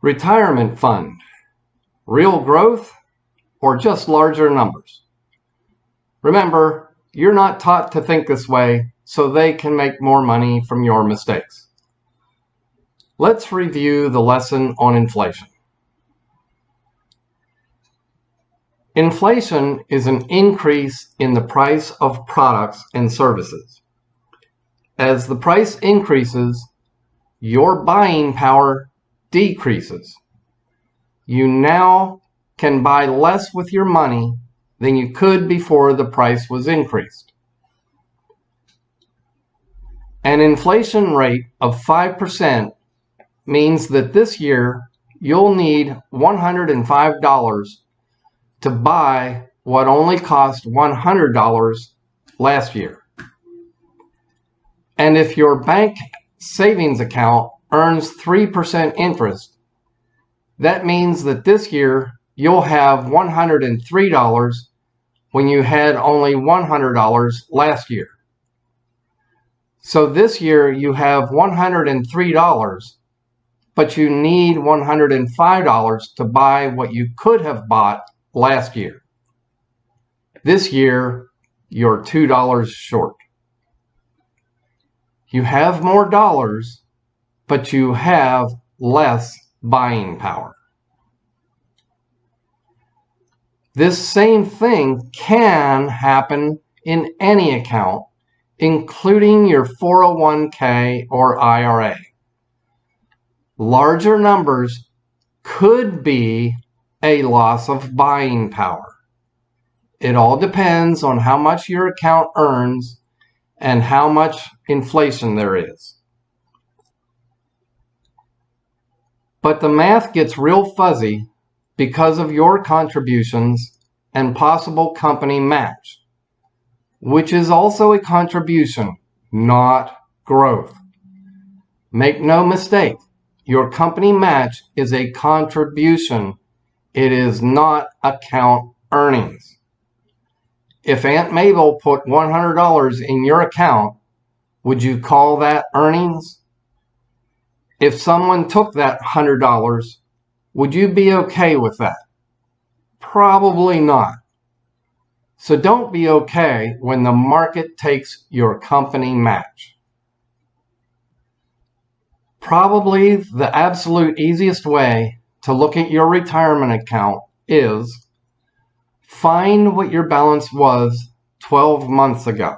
Retirement fund, real growth, or just larger numbers? Remember, you're not taught to think this way so they can make more money from your mistakes. Let's review the lesson on inflation. Inflation is an increase in the price of products and services. As the price increases, your buying power decreases. You now can buy less with your money than you could before the price was increased. An inflation rate of 5% means that this year you'll need $105 to buy what only cost $100 last year. And if your bank savings account earns 3% interest, that means that this year you'll have $103 when you had only $100 last year. So this year you have $103, but you need $105 to buy what you could have bought last year. This year, you're $2 short. You have more dollars, but you have less buying power. This same thing can happen in any account, including your 401k or IRA. Larger numbers could be a loss of buying power. It all depends on how much your account earns and how much inflation there is. But the math gets real fuzzy because of your contributions and possible company match, which is also a contribution, not growth. Make no mistake, your company match is a contribution. It is not account earnings. If Aunt Mabel put $100 in your account, would you call that earnings? If someone took that $100, would you be okay with that? Probably not. So don't be okay when the market takes your company match. Probably the absolute easiest way to look at your retirement account is find what your balance was 12 months ago.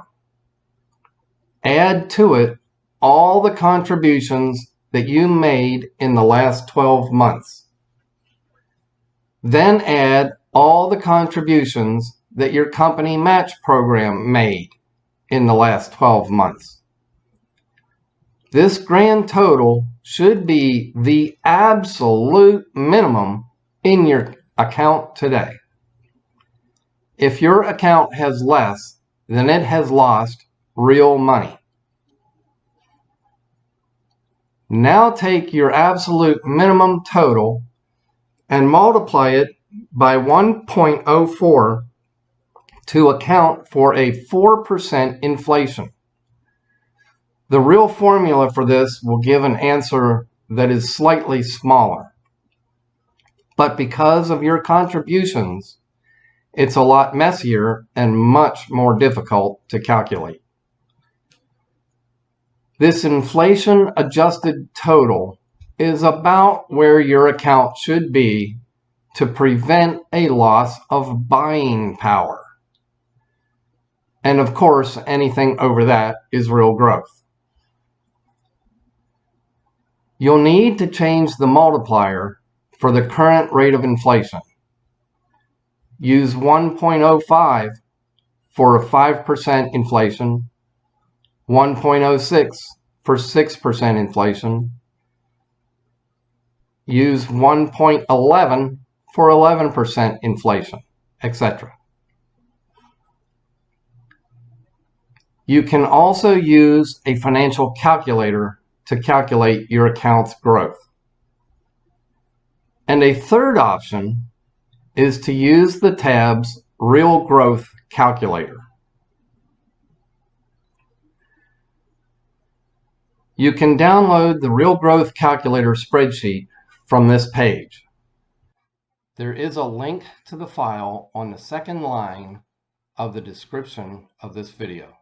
Add to it all the contributions that you made in the last 12 months. Then add all the contributions that your company match program made in the last 12 months. This grand total should be the absolute minimum in your account today. If your account has less, then it has lost real money. Now take your absolute minimum total and multiply it by 1.04 to account for a 4% inflation. The real formula for this will give an answer that is slightly smaller. But because of your contributions, it's a lot messier and much more difficult to calculate. This inflation-adjusted total is about where your account should be to prevent a loss of buying power. And of course, anything over that is real growth. You'll need to change the multiplier for the current rate of inflation. Use 1.05 for a 5% inflation, 1.06 for 6% inflation, use 1.11 for 11% inflation, etc. You can also use a financial calculator to calculate your account's growth. And a third option is to use the tab's Real Growth Calculator. You can download the Real Growth Calculator spreadsheet from this page. There is a link to the file on the second line of the description of this video.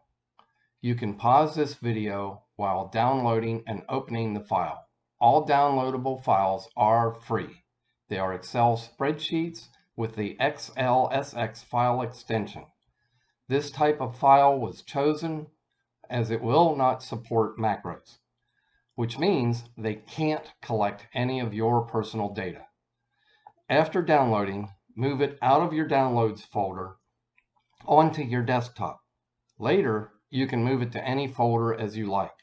You can pause this video while downloading and opening the file. All downloadable files are free. They are Excel spreadsheets with the XLSX file extension. This type of file was chosen as it will not support macros, which means they can't collect any of your personal data. After downloading, move it out of your downloads folder onto your desktop. Later, you can move it to any folder as you like.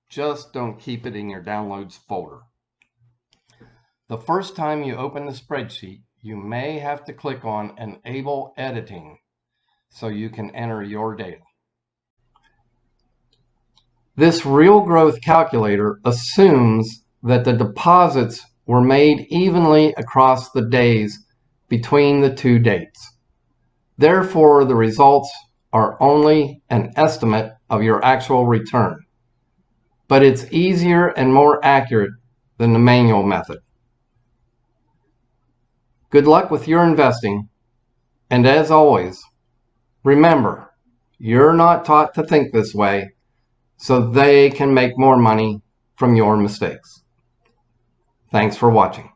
Just don't keep it in your downloads folder. The first time you open the spreadsheet, you may have to click on Enable Editing so you can enter your data. This real growth calculator assumes that the deposits were made evenly across the days between the two dates. Therefore, the results are only an estimate of your actual return. But it's easier and more accurate than the manual method. Good luck with your investing, and as always, remember, you're not taught to think this way, so they can make more money from your mistakes. Thanks for watching.